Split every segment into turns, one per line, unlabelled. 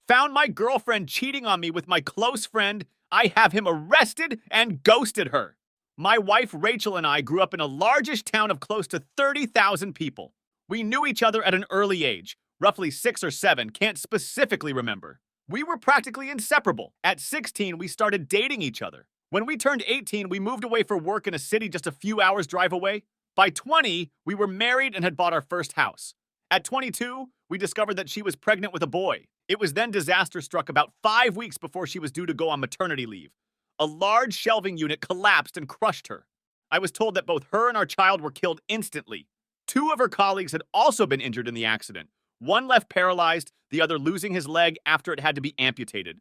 Found my girlfriend cheating on me with my close friend. I have him arrested and ghosted her. My wife Rachel and I grew up in a largish town of close to 30,000 people. We knew each other at an early age, roughly 6 or 7, can't specifically remember. We were practically inseparable. At 16, we started dating each other. When we turned 18, we moved away for work in a city just a few hours' drive away. By 20, we were married and had bought our first house. At 22, we discovered that she was pregnant with a boy. It was then disaster struck about 5 weeks before she was due to go on maternity leave. A large shelving unit collapsed and crushed her. I was told that both her and our child were killed instantly. 2 of her colleagues had also been injured in the accident. One left paralyzed, the other losing his leg after it had to be amputated.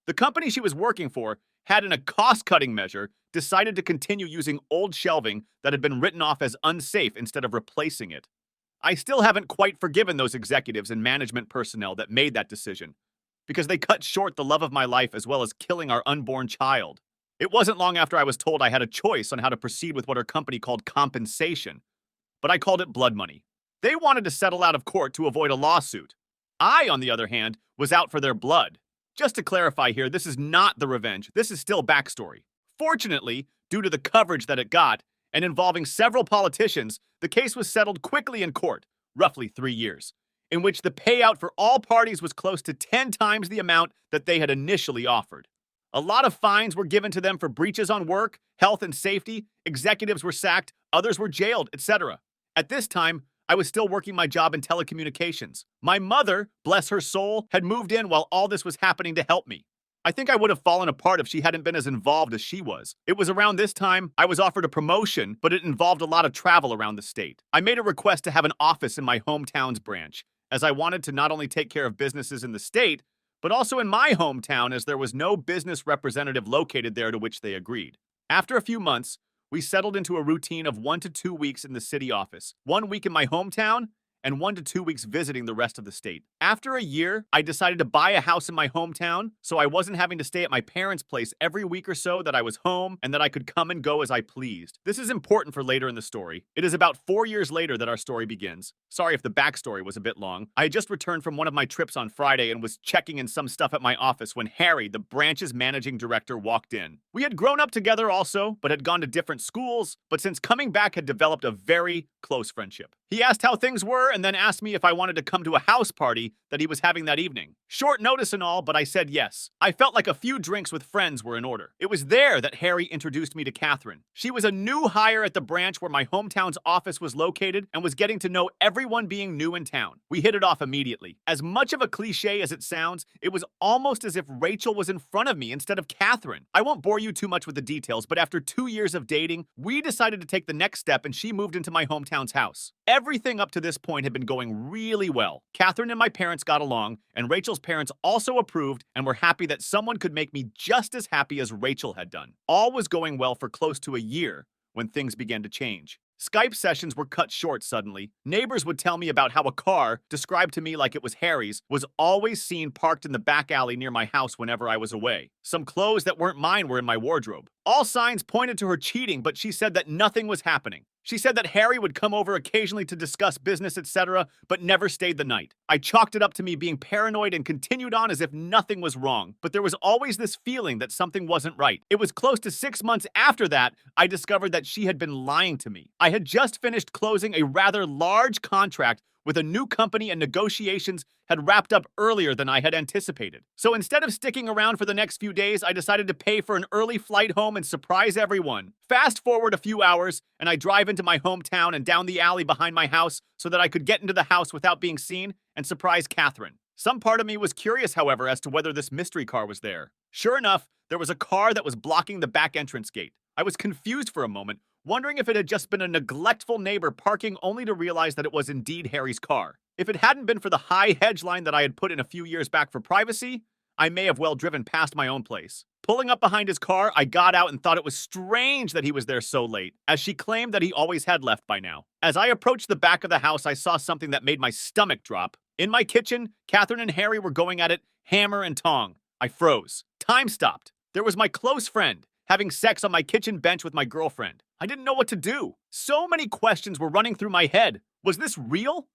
The company she was working for had, in a cost-cutting measure, decided to continue using old shelving that had been written off as unsafe instead of replacing it. I still haven't quite forgiven those executives and management personnel that made that decision, because they cut short the love of my life as well as killing our unborn child. It wasn't long after I was told I had a choice on how to proceed with what our company called compensation, but I called it blood money. They wanted to settle out of court to avoid a lawsuit. I, on the other hand, was out for their blood. Just to clarify here, this is not the revenge. This is still backstory. Fortunately, due to the coverage that it got, and involving several politicians, the case was settled quickly in court, roughly 3 years, in which the payout for all parties was close to 10 times the amount that they had initially offered. A lot of fines were given to them for breaches on work, health and safety, executives were sacked, others were jailed, etc. At this time, I was still working my job in telecommunications. My mother, bless her soul, had moved in while all this was happening to help me. I think I would have fallen apart if she hadn't been as involved as she was. It was around this time I was offered a promotion, but it involved a lot of travel around the state. I made a request to have an office in my hometown's branch, as I wanted to not only take care of businesses in the state, but also in my hometown, as there was no business representative located there, to which they agreed. After a few months, we settled into a routine of 1 to 2 weeks in the city office, 1 week in my hometown, and 1 to 2 weeks visiting the rest of the state. After a year, I decided to buy a house in my hometown, so I wasn't having to stay at my parents' place every week or so, that I was home and that I could come and go as I pleased. This is important for later in the story. It is about 4 years later that our story begins. Sorry if the backstory was a bit long. I had just returned from one of my trips on Friday and was checking in some stuff at my office when Harry, the branch's managing director, walked in. We had grown up together also, but had gone to different schools, but since coming back had developed a very close friendship. He asked how things were and then asked me if I wanted to come to a house party that he was having that evening. Short notice and all, but I said yes. I felt like a few drinks with friends were in order. It was there that Harry introduced me to Catherine. She was a new hire at the branch where my hometown's office was located and was getting to know everyone being new in town. We hit it off immediately. As much of a cliche as it sounds, it was almost as if Rachel was in front of me instead of Catherine. I won't bore you too much with the details, but after 2 years of dating, we decided to take the next step and she moved into my hometown's house. Everything up to this point had been going really well. Catherine and my parents got along, and Rachel's parents also approved and were happy that someone could make me just as happy as Rachel had done. All was going well for close to a year when things began to change. Skype sessions were cut short suddenly. Neighbors would tell me about how a car, described to me like it was Harry's, was always seen parked in the back alley near my house whenever I was away. Some clothes that weren't mine were in my wardrobe. All signs pointed to her cheating, but she said that nothing was happening. She said that Harry would come over occasionally to discuss business, etc., but never stayed the night. I chalked it up to me being paranoid and continued on as if nothing was wrong, but there was always this feeling that something wasn't right. It was close to 6 months after that I discovered that she had been lying to me. I had just finished closing a rather large contract with a new company and negotiations had wrapped up earlier than I had anticipated. So instead of sticking around for the next few days, I decided to pay for an early flight home and surprise everyone. Fast forward a few hours, and I drive into my hometown and down the alley behind my house so that I could get into the house without being seen and surprise Catherine. Some part of me was curious, however, as to whether this mystery car was there. Sure enough, there was a car that was blocking the back entrance gate. I was confused for a moment, wondering if it had just been a neglectful neighbor parking, only to realize that it was indeed Harry's car. If it hadn't been for the high hedge line that I had put in a few years back for privacy, I may have well driven past my own place. Pulling up behind his car, I got out and thought it was strange that he was there so late, as she claimed that he always had left by now. As I approached the back of the house, I saw something that made my stomach drop. In my kitchen, Catherine and Harry were going at it hammer and tong. I froze. Time stopped. There was my close friend, having sex on my kitchen bench with my girlfriend. I didn't know what to do. So many questions were running through my head. Was this real?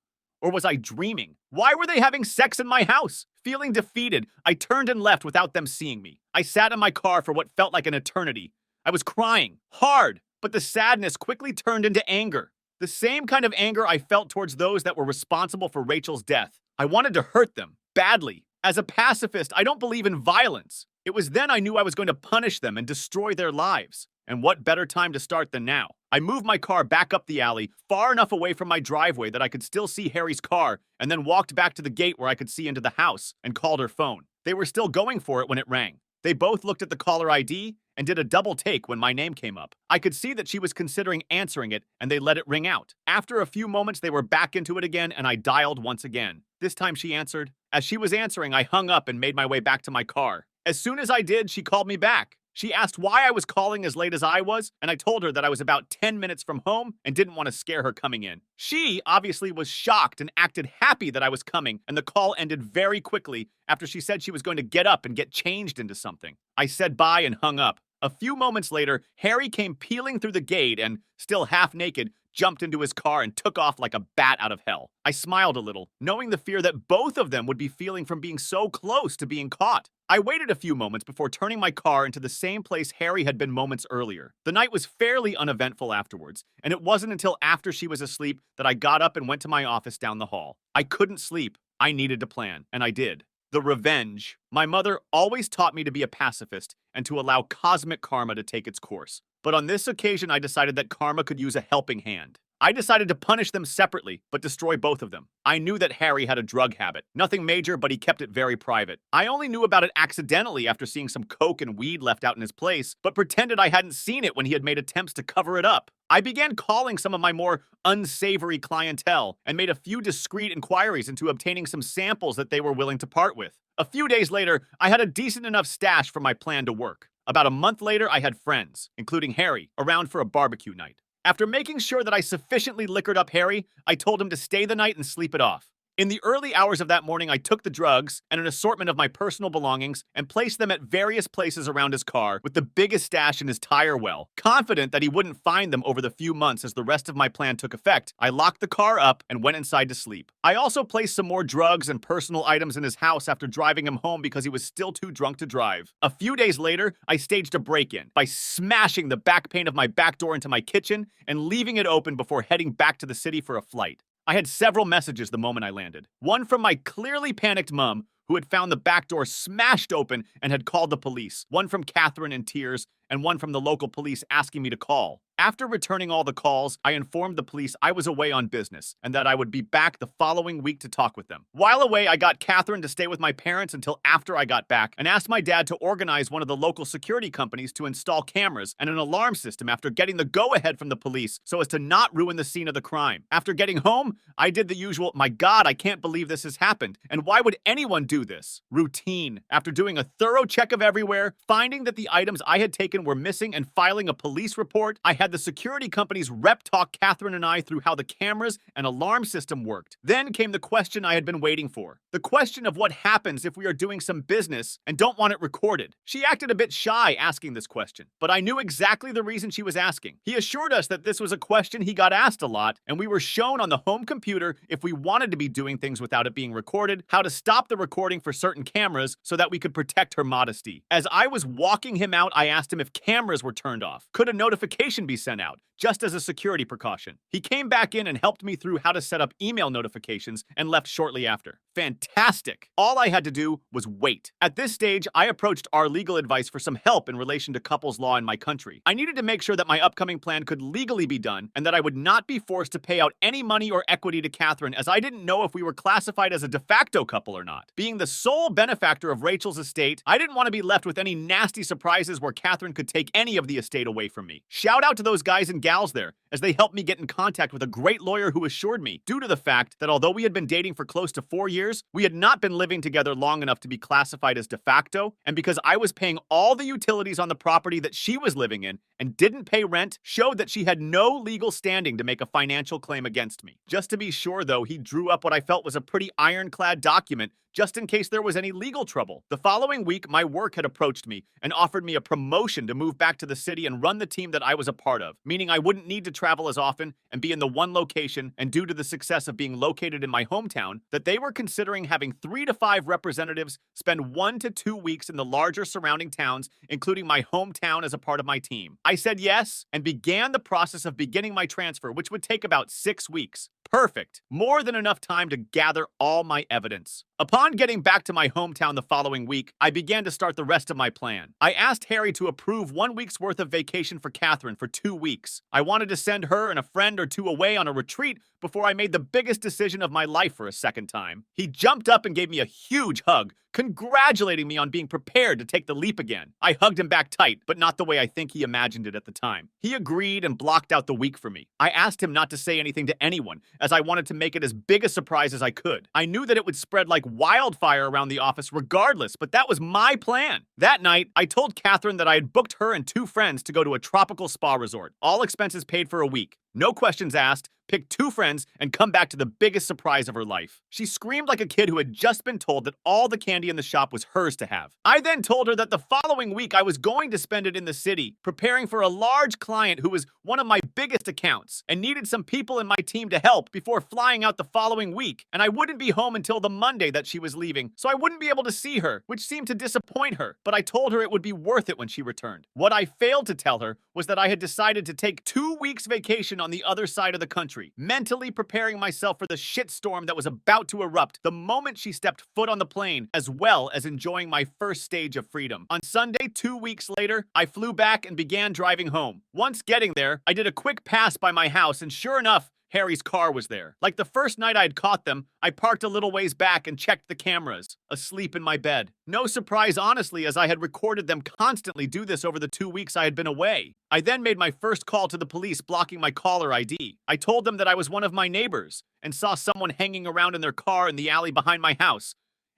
Or was I dreaming? Why were they having sex in my house? Feeling defeated, I turned and left without them seeing me. I sat in my car for what felt like an eternity. I was crying, hard, but the sadness quickly turned into anger. The same kind of anger I felt towards those that were responsible for Rachel's death. I wanted to hurt them, badly. As a pacifist, I don't believe in violence. It was then I knew I was going to punish them and destroy their lives. And what better time to start than now? I moved my car back up the alley, far enough away from my driveway that I could still see Harry's car, and then walked back to the gate where I could see into the house and called her phone. They were still going for it when it rang. They both looked at the caller ID and did a double take when my name came up. I could see that she was considering answering it, and they let it ring out. After a few moments, they were back into it again, and I dialed once again. This time she answered. As she was answering, I hung up and made my way back to my car. As soon as I did, she called me back. She asked why I was calling as late as I was, and I told her that I was about 10 minutes from home and didn't want to scare her coming in. She obviously was shocked and acted happy that I was coming, and the call ended very quickly after she said she was going to get up and get changed into something. I said bye and hung up. A few moments later, Harry came peeling through the gate and, still half naked, jumped into his car and took off like a bat out of hell. I smiled a little, knowing the fear that both of them would be feeling from being so close to being caught. I waited a few moments before turning my car into the same place Harry had been moments earlier. The night was fairly uneventful afterwards, and it wasn't until after she was asleep that I got up and went to my office down the hall. I couldn't sleep. I needed to plan, and I did. The revenge. My mother always taught me to be a pacifist and to allow cosmic karma to take its course. But on this occasion, I decided that karma could use a helping hand. I decided to punish them separately, but destroy both of them. I knew that Harry had a drug habit. Nothing major, but he kept it very private. I only knew about it accidentally after seeing some coke and weed left out in his place, but pretended I hadn't seen it when he had made attempts to cover it up. I began calling some of my more unsavory clientele and made a few discreet inquiries into obtaining some samples that they were willing to part with. A few days later, I had a decent enough stash for my plan to work. About a month later, I had friends, including Harry, around for a barbecue night. After making sure that I sufficiently liquored up Harry, I told him to stay the night and sleep it off. In the early hours of that morning, I took the drugs and an assortment of my personal belongings and placed them at various places around his car with the biggest stash in his tire well. Confident that he wouldn't find them over the few months as the rest of my plan took effect, I locked the car up and went inside to sleep. I also placed some more drugs and personal items in his house after driving him home because he was still too drunk to drive. A few days later, I staged a break-in by smashing the back pane of my back door into my kitchen and leaving it open before heading back to the city for a flight. I had several messages the moment I landed. One from my clearly panicked mom, who had found the back door smashed open and had called the police. One from Catherine in tears, and one from the local police asking me to call. After returning all the calls, I informed the police I was away on business and that I would be back the following week to talk with them. While away, I got Catherine to stay with my parents until after I got back and asked my dad to organize one of the local security companies to install cameras and an alarm system after getting the go-ahead from the police so as to not ruin the scene of the crime. After getting home, I did the usual, my God, I can't believe this has happened, and why would anyone do this? Routine. After doing a thorough check of everywhere, finding that the items I had taken were missing and filing a police report, I had the security company's rep talk Catherine and I through how the cameras and alarm system worked. Then came the question I had been waiting for. The question of what happens if we are doing some business and don't want it recorded. She acted a bit shy asking this question, but I knew exactly the reason she was asking. He assured us that this was a question he got asked a lot, and we were shown on the home computer if we wanted to be doing things without it being recorded, how to stop the recording for certain cameras so that we could protect her modesty. As I was walking him out, I asked him if cameras were turned off. Could a notification be sent out, just as a security precaution? He came back in and helped me through how to set up email notifications and left shortly after. Fantastic! All I had to do was wait. At this stage, I approached our legal advice for some help in relation to couples law in my country. I needed to make sure that my upcoming plan could legally be done and that I would not be forced to pay out any money or equity to Catherine, as I didn't know if we were classified as a de facto couple or not. Being the sole benefactor of Rachel's estate, I didn't want to be left with any nasty surprises where Catherine could take any of the estate away from me. Shout out to those guys and gals there, as they helped me get in contact with a great lawyer who assured me, due to the fact that although we had been dating for close to 4 years, we had not been living together long enough to be classified as de facto, and because I was paying all the utilities on the property that she was living in and didn't pay rent, showed that she had no legal standing to make a financial claim against me. Just to be sure, though, he drew up what I felt was a pretty ironclad document just in case there was any legal trouble. The following week, my work had approached me and offered me a promotion to move back to the city and run the team that I was a part of, meaning I wouldn't need to travel as often and be in the one location, and due to the success of being located in my hometown, that they were considering having 3 to 5 representatives spend 1 to 2 weeks in the larger surrounding towns, including my hometown as a part of my team. I said yes and began the process of beginning my transfer, which would take about 6 weeks. Perfect. More than enough time to gather all my evidence. Upon getting back to my hometown the following week, I began to start the rest of my plan. I asked Harry to approve 1 week's worth of vacation for Catherine for 2 weeks. I wanted to send her and a friend or two away on a retreat before I made the biggest decision of my life for a second time. He jumped up and gave me a huge hug, congratulating me on being prepared to take the leap again. I hugged him back tight, but not the way I think he imagined it at the time. He agreed and blocked out the week for me. I asked him not to say anything to anyone, as I wanted to make it as big a surprise as I could. I knew that it would spread like wildfire around the office regardless, but that was my plan. That night, I told Catherine that I had booked her and 2 friends to go to a tropical spa resort, all expenses paid for a week. No questions asked, pick 2 friends, and come back to the biggest surprise of her life. She screamed like a kid who had just been told that all the candy in the shop was hers to have. I then told her that the following week I was going to spend it in the city, preparing for a large client who was one of my biggest accounts and needed some people in my team to help before flying out the following week, and I wouldn't be home until the Monday that she was leaving, so I wouldn't be able to see her, which seemed to disappoint her, but I told her it would be worth it when she returned. What I failed to tell her was that I had decided to take 2 weeks vacation on the other side of the country, mentally preparing myself for the shitstorm that was about to erupt the moment she stepped foot on the plane, as well as enjoying my first stage of freedom. On Sunday, 2 weeks later, I flew back and began driving home. Once getting there, I did a quick pass by my house, and sure enough, Harry's car was there. Like the first night I had caught them, I parked a little ways back and checked the cameras, asleep in my bed. No surprise, honestly, as I had recorded them constantly do this over the 2 weeks I had been away. I then made my first call to the police, blocking my caller ID. I told them that I was one of my neighbors and saw someone hanging around in their car in the alley behind my house,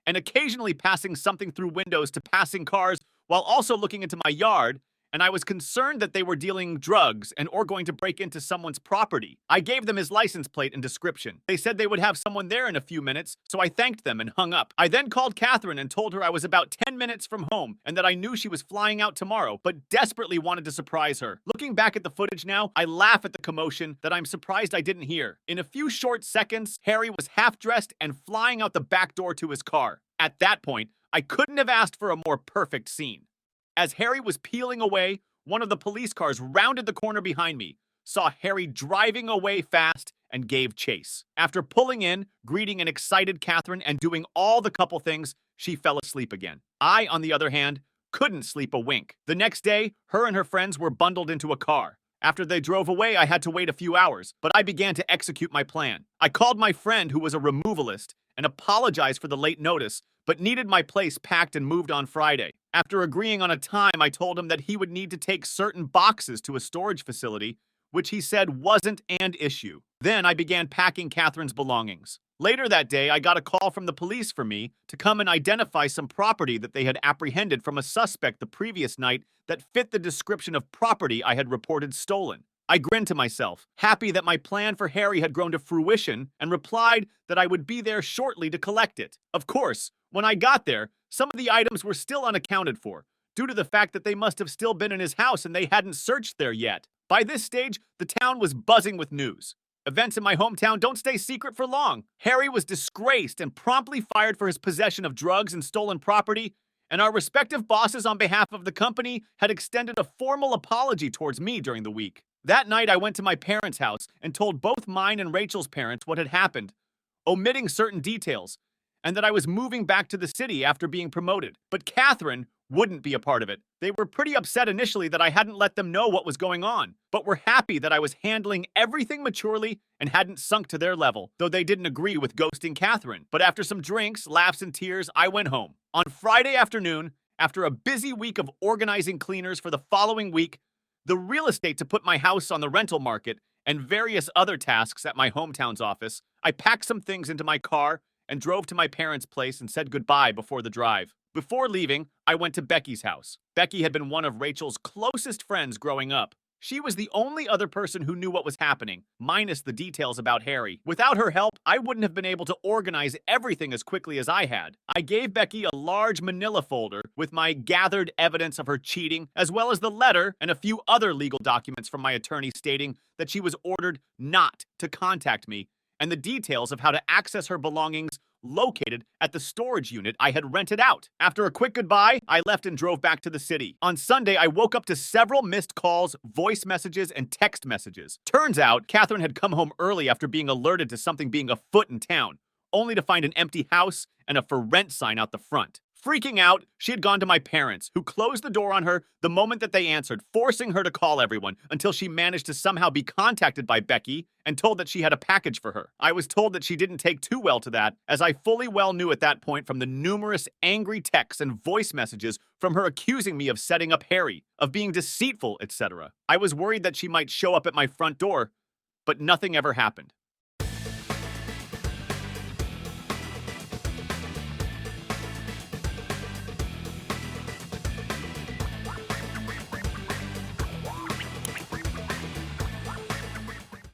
and occasionally passing something through windows to passing cars while also looking into my yard, and I was concerned that they were dealing drugs and or going to break into someone's property. I gave them his license plate and description. They said they would have someone there in a few minutes, so I thanked them and hung up. I then called Catherine and told her I was about 10 minutes from home and that I knew she was flying out tomorrow, but desperately wanted to surprise her. Looking back at the footage now, I laugh at the commotion that I'm surprised I didn't hear. In a few short seconds, Harry was half-dressed and flying out the back door to his car. At that point, I couldn't have asked for a more perfect scene. As Harry was peeling away, one of the police cars rounded the corner behind me, saw Harry driving away fast, and gave chase. After pulling in, greeting an excited Catherine, and doing all the couple things, she fell asleep again. I, on the other hand, couldn't sleep a wink. The next day, her and her friends were bundled into a car. After they drove away, I had to wait a few hours, but I began to execute my plan. I called my friend, who was a removalist, and apologized for the late notice, but needed my place packed and moved on Friday. After agreeing on a time, I told him that he would need to take certain boxes to a storage facility, which he said wasn't an issue. Then I began packing Catherine's belongings. Later that day, I got a call from the police for me to come and identify some property that they had apprehended from a suspect the previous night that fit the description of property I had reported stolen. I grinned to myself, happy that my plan for Harry had grown to fruition, and replied that I would be there shortly to collect it. Of course, when I got there, some of the items were still unaccounted for, due to the fact that they must have still been in his house and they hadn't searched there yet. By this stage, the town was buzzing with news. Events in my hometown don't stay secret for long. Harry was disgraced and promptly fired for his possession of drugs and stolen property, and our respective bosses on behalf of the company had extended a formal apology towards me during the week. That night, I went to my parents' house and told both mine and Rachel's parents what had happened, omitting certain details, and that I was moving back to the city after being promoted. But Catherine wouldn't be a part of it. They were pretty upset initially that I hadn't let them know what was going on, but were happy that I was handling everything maturely and hadn't sunk to their level, though they didn't agree with ghosting Catherine. But after some drinks, laughs, and tears, I went home. On Friday afternoon, after a busy week of organizing cleaners for the following week, the real estate to put my house on the rental market, and various other tasks at my hometown's office, I packed some things into my car and drove to my parents' place and said goodbye before the drive. Before leaving, I went to Becky's house. Becky had been one of Rachel's closest friends growing up. She was the only other person who knew what was happening, minus the details about Harry. Without her help, I wouldn't have been able to organize everything as quickly as I had. I gave Becky a large manila folder with my gathered evidence of her cheating, as well as the letter and a few other legal documents from my attorney stating that she was ordered not to contact me, and the details of how to access her belongings located at the storage unit I had rented out. After a quick goodbye, I left and drove back to the city. On Sunday, I woke up to several missed calls, voice messages, and text messages. Turns out, Catherine had come home early after being alerted to something being afoot in town, only to find an empty house and a for rent sign out the front. Freaking out, she had gone to my parents, who closed the door on her the moment that they answered, forcing her to call everyone until she managed to somehow be contacted by Becky and told that she had a package for her. I was told that she didn't take too well to that, as I fully well knew at that point from the numerous angry texts and voice messages from her accusing me of setting up Harry, of being deceitful, etc. I was worried that she might show up at my front door, but nothing ever happened.